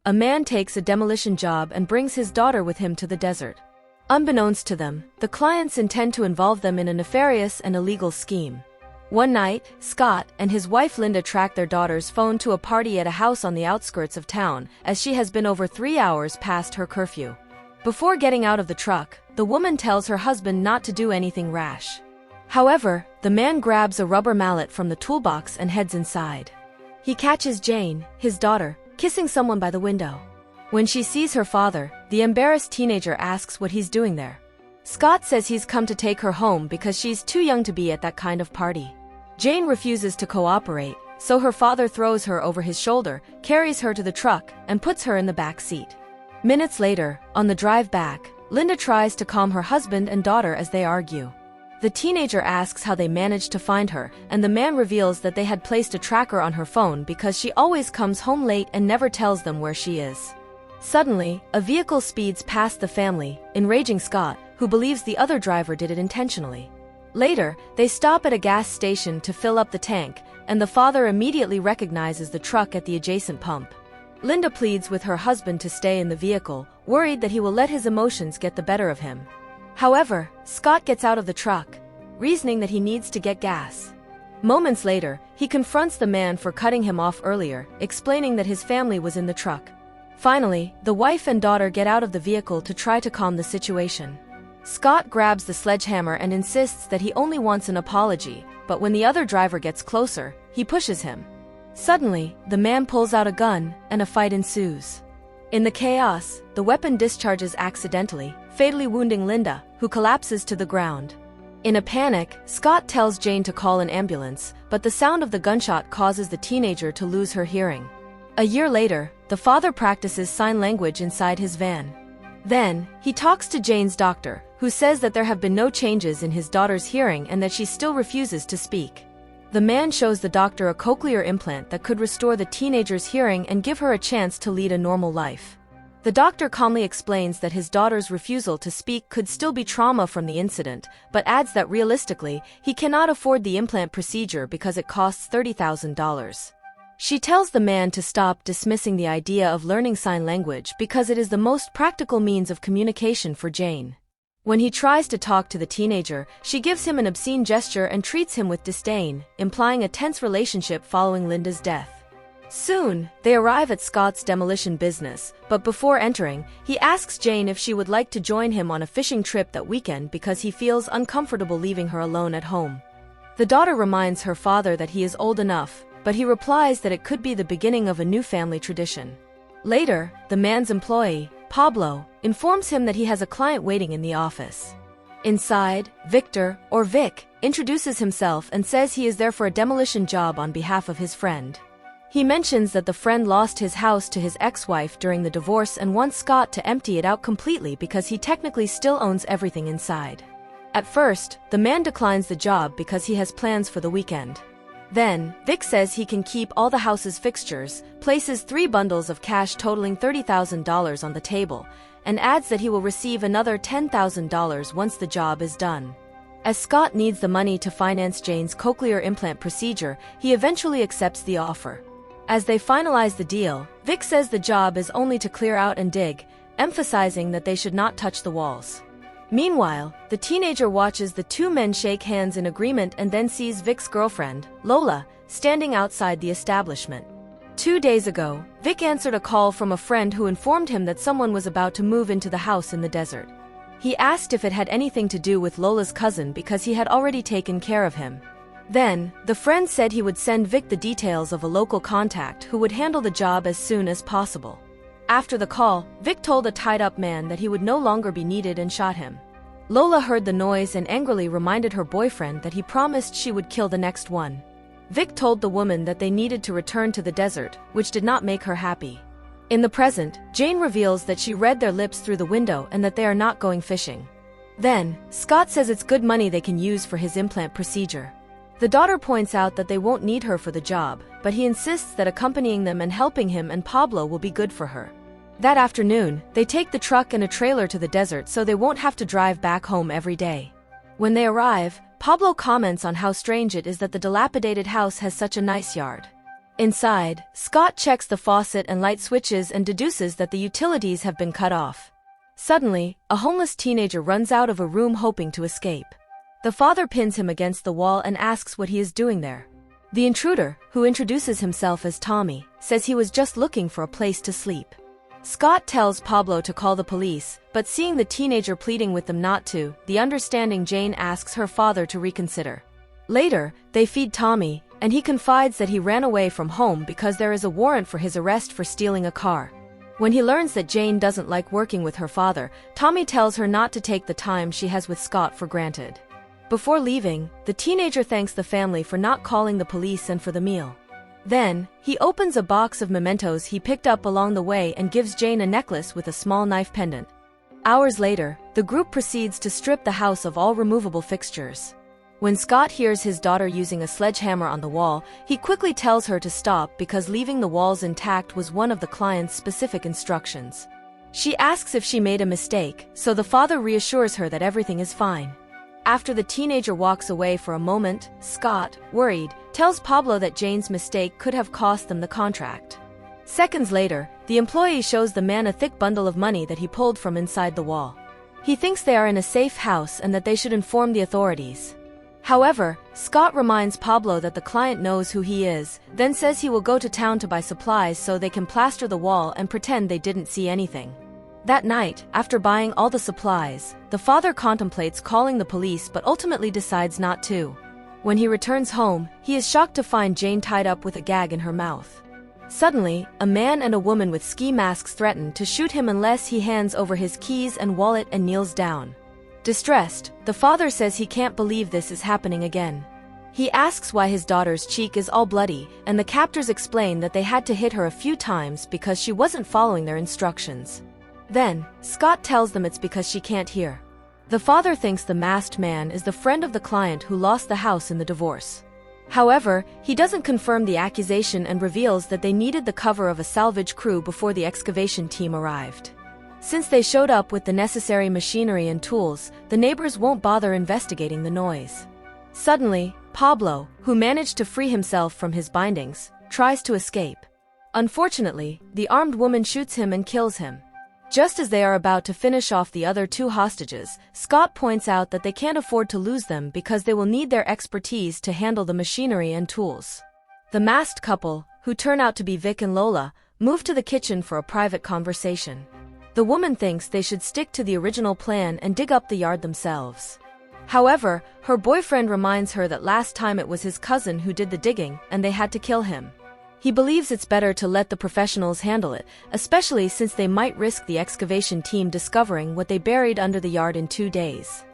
a man takes a demolition job and brings his daughter with him to the desert. Unbeknownst to them, the clients intend to involve them in a nefarious and illegal scheme. One night, Scott and his wife Linda track their daughter's phone to a party at a house on the outskirts of town, as she has been over 3 hours past her curfew. Before getting out of the truck, the woman tells her husband not to do anything rash. However, the man grabs a rubber mallet from the toolbox and heads inside. He catches Jane, his daughter, kissing someone by the window. When she sees her father, the embarrassed teenager asks what he's doing there. Scott says he's come to take her home because she's too young to be at that kind of party. Jane refuses to cooperate, so her father throws her over his shoulder, carries her to the truck, and puts her in the back seat. Minutes later, on the drive back, Linda tries to calm her husband and daughter as they argue. The teenager asks how they managed to find her, and the man reveals that they had placed a tracker on her phone because she always comes home late and never tells them where she is. Suddenly, a vehicle speeds past the family, enraging Scott, who believes the other driver did it intentionally. Later, they stop at a gas station to fill up the tank, and the father immediately recognizes the truck at the adjacent pump. Linda pleads with her husband to stay in the vehicle, worried that he will let his emotions get the better of him. However, Scott gets out of the truck, reasoning that he needs to get gas. Moments later, he confronts the man for cutting him off earlier, explaining that his family was in the truck. Finally, the wife and daughter get out of the vehicle to try to calm the situation. Scott grabs the sledgehammer and insists that he only wants an apology, but when the other driver gets closer, he pushes him. Suddenly, the man pulls out a gun, and a fight ensues. In the chaos, the weapon discharges accidentally, fatally wounding Linda, who collapses to the ground. In a panic, Scott tells Jane to call an ambulance, but the sound of the gunshot causes the teenager to lose her hearing. A year later, the father practices sign language inside his van. Then, he talks to Jane's doctor, who says that there have been no changes in his daughter's hearing and that she still refuses to speak. The man shows the doctor a cochlear implant that could restore the teenager's hearing and give her a chance to lead a normal life. The doctor calmly explains that his daughter's refusal to speak could still be trauma from the incident, but adds that realistically, he cannot afford the implant procedure because it costs $30,000. She tells the man to stop dismissing the idea of learning sign language because it is the most practical means of communication for Jane. When he tries to talk to the teenager, she gives him an obscene gesture and treats him with disdain, implying a tense relationship following Linda's death. Soon, they arrive at Scott's demolition business, but before entering, he asks Jane if she would like to join him on a fishing trip that weekend because he feels uncomfortable leaving her alone at home. The daughter reminds her father that he is old enough, but he replies that it could be the beginning of a new family tradition. Later, the man's employee, Pablo, informs him that he has a client waiting in the office. Inside, Victor, or Vic, introduces himself and says he is there for a demolition job on behalf of his friend. He mentions that the friend lost his house to his ex-wife during the divorce and wants Scott to empty it out completely because he technically still owns everything inside. At first, the man declines the job because he has plans for the weekend. Then, Vic says he can keep all the house's fixtures, places 3 bundles of cash totaling $30,000 on the table, and adds that he will receive another $10,000 once the job is done. As Scott needs the money to finance Jane's cochlear implant procedure, he eventually accepts the offer. As they finalize the deal, Vic says the job is only to clear out and dig, emphasizing that they should not touch the walls. Meanwhile, the teenager watches the 2 men shake hands in agreement and then sees Vic's girlfriend, Lola, standing outside the establishment. 2 days ago, Vic answered a call from a friend who informed him that someone was about to move into the house in the desert. He asked if it had anything to do with Lola's cousin because he had already taken care of him. Then, the friend said he would send Vic the details of a local contact who would handle the job as soon as possible. After the call, Vic told a tied-up man that he would no longer be needed and shot him. Lola heard the noise and angrily reminded her boyfriend that he promised she would kill the next one. Vic told the woman that they needed to return to the desert, which did not make her happy. In the present, Jane reveals that she read their lips through the window and that they are not going fishing. Then, Scott says it's good money they can use for his implant procedure. The daughter points out that they won't need her for the job, but he insists that accompanying them and helping him and Pablo will be good for her. That afternoon, they take the truck and a trailer to the desert so they won't have to drive back home every day. When they arrive, Pablo comments on how strange it is that the dilapidated house has such a nice yard. Inside, Scott checks the faucet and light switches and deduces that the utilities have been cut off. Suddenly, a homeless teenager runs out of a room hoping to escape. The father pins him against the wall and asks what he is doing there. The intruder, who introduces himself as Tommy, says he was just looking for a place to sleep. Scott tells Pablo to call the police, but seeing the teenager pleading with them not to, the understanding Jane asks her father to reconsider. Later, they feed Tommy, and he confides that he ran away from home because there is a warrant for his arrest for stealing a car. When he learns that Jane doesn't like working with her father, Tommy tells her not to take the time she has with Scott for granted. Before leaving, the teenager thanks the family for not calling the police and for the meal. Then, he opens a box of mementos he picked up along the way and gives Jane a necklace with a small knife pendant. Hours later, the group proceeds to strip the house of all removable fixtures. When Scott hears his daughter using a sledgehammer on the wall, he quickly tells her to stop because leaving the walls intact was one of the client's specific instructions. She asks if she made a mistake, so the father reassures her that everything is fine. After the teenager walks away for a moment, Scott, worried, tells Pablo that Jane's mistake could have cost them the contract. Seconds later, the employee shows the man a thick bundle of money that he pulled from inside the wall. He thinks they are in a safe house and that they should inform the authorities. However, Scott reminds Pablo that the client knows who he is, then says he will go to town to buy supplies so they can plaster the wall and pretend they didn't see anything. That night, after buying all the supplies, the father contemplates calling the police but ultimately decides not to. When he returns home, he is shocked to find Jane tied up with a gag in her mouth. Suddenly, a man and a woman with ski masks threaten to shoot him unless he hands over his keys and wallet and kneels down. Distressed, the father says he can't believe this is happening again. He asks why his daughter's cheek is all bloody, and the captors explain that they had to hit her a few times because she wasn't following their instructions. Then, Scott tells them it's because she can't hear. The father thinks the masked man is the friend of the client who lost the house in the divorce. However, he doesn't confirm the accusation and reveals that they needed the cover of a salvage crew before the excavation team arrived. Since they showed up with the necessary machinery and tools, the neighbors won't bother investigating the noise. Suddenly, Pablo, who managed to free himself from his bindings, tries to escape. Unfortunately, the armed woman shoots him and kills him. Just as they are about to finish off the other two hostages, Scott points out that they can't afford to lose them because they will need their expertise to handle the machinery and tools. The masked couple, who turn out to be Vic and Lola, move to the kitchen for a private conversation. The woman thinks they should stick to the original plan and dig up the yard themselves. However, her boyfriend reminds her that last time it was his cousin who did the digging and they had to kill him. He believes it's better to let the professionals handle it, especially since they might risk the excavation team discovering what they buried under the yard in 2 days.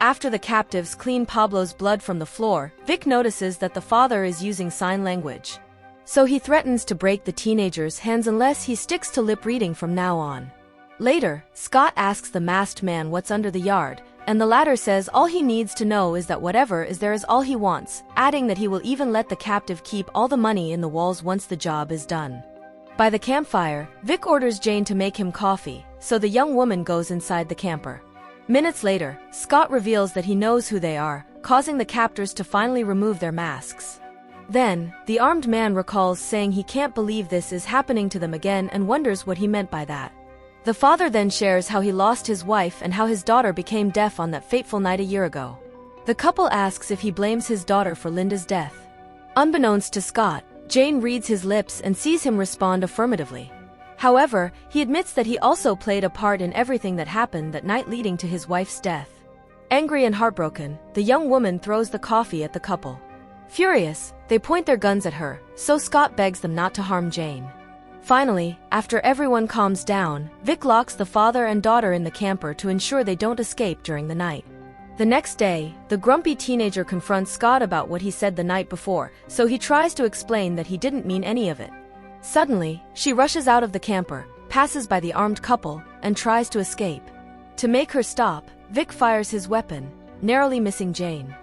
After the captives clean Pablo's blood from the floor, Vic notices that the father is using sign language. So he threatens to break the teenager's hands unless he sticks to lip reading from now on. Later, Scott asks the masked man what's under the yard, and the latter says all he needs to know is that whatever is there is all he wants, adding that he will even let the captive keep all the money in the walls once the job is done. By the campfire, Vic orders Jane to make him coffee, so the young woman goes inside the camper. Minutes later, Scott reveals that he knows who they are, causing the captors to finally remove their masks. Then, the armed man recalls saying he can't believe this is happening to them again and wonders what he meant by that. The father then shares how he lost his wife and how his daughter became deaf on that fateful night a year ago. The couple asks if he blames his daughter for Linda's death. Unbeknownst to Scott, Jane reads his lips and sees him respond affirmatively. However, he admits that he also played a part in everything that happened that night leading to his wife's death. Angry and heartbroken, the young woman throws the coffee at the couple. Furious, they point their guns at her, so Scott begs them not to harm Jane. Finally, after everyone calms down, Vic locks the father and daughter in the camper to ensure they don't escape during the night. The next day, the grumpy teenager confronts Scott about what he said the night before, so he tries to explain that he didn't mean any of it. Suddenly, she rushes out of the camper, passes by the armed couple, and tries to escape. To make her stop, Vic fires his weapon, narrowly missing Jane.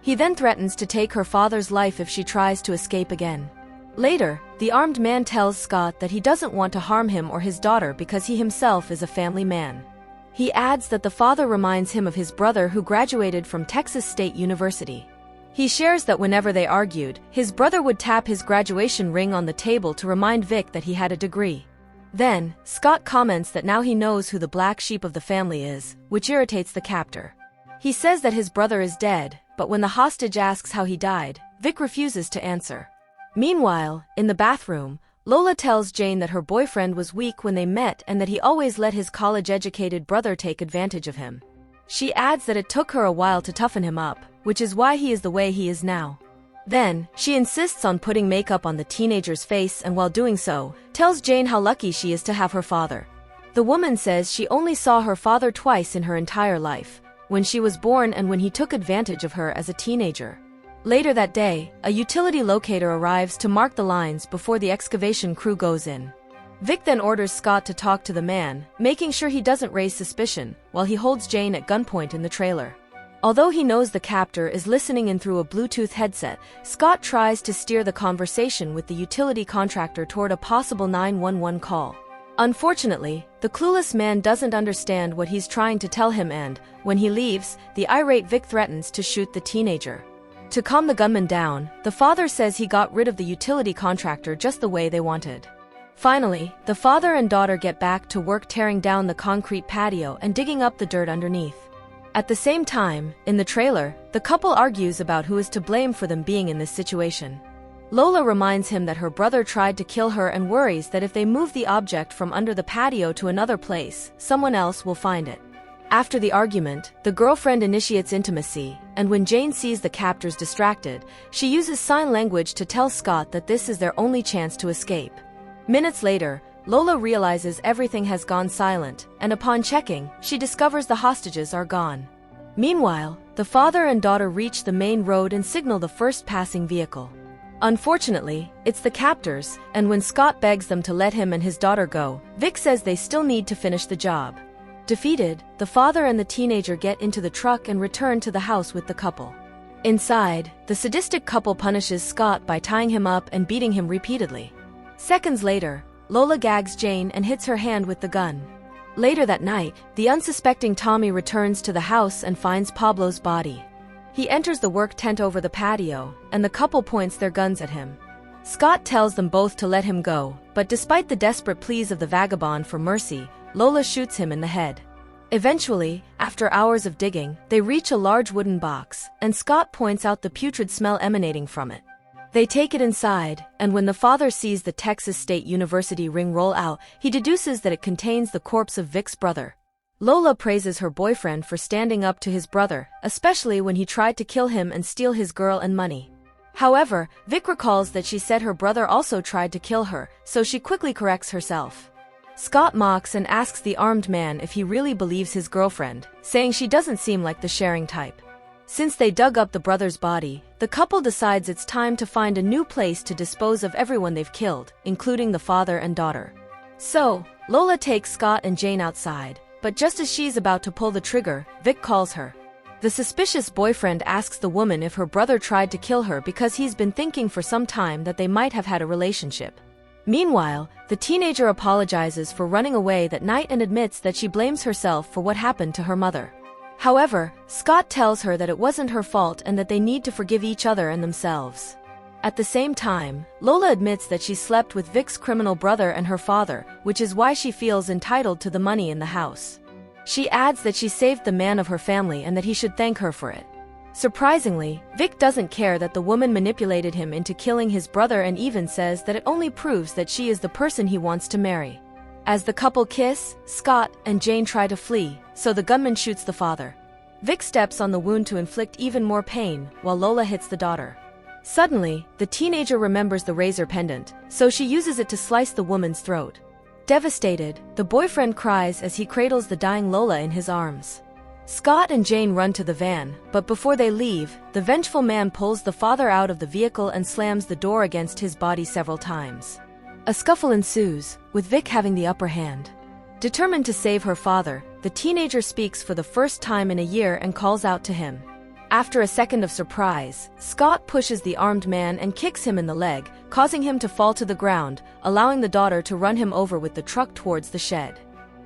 He then threatens to take her father's life if she tries to escape again. Later, the armed man tells Scott that he doesn't want to harm him or his daughter because he himself is a family man. He adds that the father reminds him of his brother who graduated from Texas State University. He shares that whenever they argued, his brother would tap his graduation ring on the table to remind Vic that he had a degree. Then, Scott comments that now he knows who the black sheep of the family is, which irritates the captor. He says that his brother is dead, but when the hostage asks how he died, Vic refuses to answer. Meanwhile, in the bathroom, Lola tells Jane that her boyfriend was weak when they met and that he always let his college-educated brother take advantage of him. She adds that it took her a while to toughen him up, which is why he is the way he is now. Then, she insists on putting makeup on the teenager's face and while doing so, tells Jane how lucky she is to have her father. The woman says she only saw her father twice in her entire life, when she was born and when he took advantage of her as a teenager. Later that day, a utility locator arrives to mark the lines before the excavation crew goes in. Vic then orders Scott to talk to the man, making sure he doesn't raise suspicion, while he holds Jane at gunpoint in the trailer. Although he knows the captor is listening in through a Bluetooth headset, Scott tries to steer the conversation with the utility contractor toward a possible 911 call. Unfortunately, the clueless man doesn't understand what he's trying to tell him and, when he leaves, the irate Vic threatens to shoot the teenager. To calm the gunman down, the father says he got rid of the utility contractor just the way they wanted. Finally, the father and daughter get back to work tearing down the concrete patio and digging up the dirt underneath. At the same time, in the trailer, the couple argues about who is to blame for them being in this situation. Lola reminds him that her brother tried to kill her and worries that if they move the object from under the patio to another place, someone else will find it. After the argument, the girlfriend initiates intimacy, and when Jane sees the captors distracted, she uses sign language to tell Scott that this is their only chance to escape. Minutes later, Lola realizes everything has gone silent, and upon checking, she discovers the hostages are gone. Meanwhile, the father and daughter reach the main road and signal the first passing vehicle. Unfortunately, it's the captors, and when Scott begs them to let him and his daughter go, Vic says they still need to finish the job. Defeated, the father and the teenager get into the truck and return to the house with the couple. Inside, the sadistic couple punishes Scott by tying him up and beating him repeatedly. Seconds later, Lola gags Jane and hits her hand with the gun. Later that night, the unsuspecting Tommy returns to the house and finds Pablo's body. He enters the work tent over the patio, and the couple points their guns at him. Scott tells them both to let him go, but despite the desperate pleas of the vagabond for mercy, Lola shoots him in the head. Eventually, after hours of digging, they reach a large wooden box, and Scott points out the putrid smell emanating from it. They take it inside, and when the father sees the Texas State University ring roll out, he deduces that it contains the corpse of Vic's brother. Lola praises her boyfriend for standing up to his brother, especially when he tried to kill him and steal his girl and money. However, Vic recalls that she said her brother also tried to kill her, so she quickly corrects herself. Scott mocks and asks the armed man if he really believes his girlfriend, saying she doesn't seem like the sharing type. Since they dug up the brother's body, the couple decides it's time to find a new place to dispose of everyone they've killed, including the father and daughter. So, Lola takes Scott and Jane outside, but just as she's about to pull the trigger, Vic calls her. The suspicious boyfriend asks the woman if her brother tried to kill her because he's been thinking for some time that they might have had a relationship. Meanwhile, the teenager apologizes for running away that night and admits that she blames herself for what happened to her mother. However, Scott tells her that it wasn't her fault and that they need to forgive each other and themselves. At the same time, Lola admits that she slept with Vic's criminal brother and her father, which is why she feels entitled to the money in the house. She adds that she saved the man of her family and that he should thank her for it. Surprisingly, Vic doesn't care that the woman manipulated him into killing his brother and even says that it only proves that she is the person he wants to marry. As the couple kiss, Scott and Jane try to flee, so the gunman shoots the father. Vic steps on the wound to inflict even more pain, while Lola hits the daughter. Suddenly, the teenager remembers the razor pendant, so she uses it to slice the woman's throat. Devastated, the boyfriend cries as he cradles the dying Lola in his arms. Scott and Jane run to the van, but before they leave, the vengeful man pulls the father out of the vehicle and slams the door against his body several times. A scuffle ensues, with Vic having the upper hand. Determined to save her father, the teenager speaks for the first time in a year and calls out to him. After a second of surprise, Scott pushes the armed man and kicks him in the leg, causing him to fall to the ground, allowing the daughter to run him over with the truck towards the shed.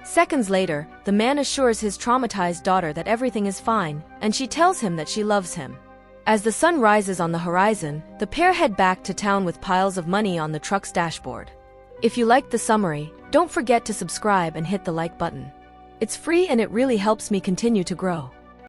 Seconds later, the man assures his traumatized daughter that everything is fine, and she tells him that she loves him. As the sun rises on the horizon, the pair head back to town with piles of money on the truck's dashboard. If you liked the summary, don't forget to subscribe and hit the like button. It's free and it really helps me continue to grow.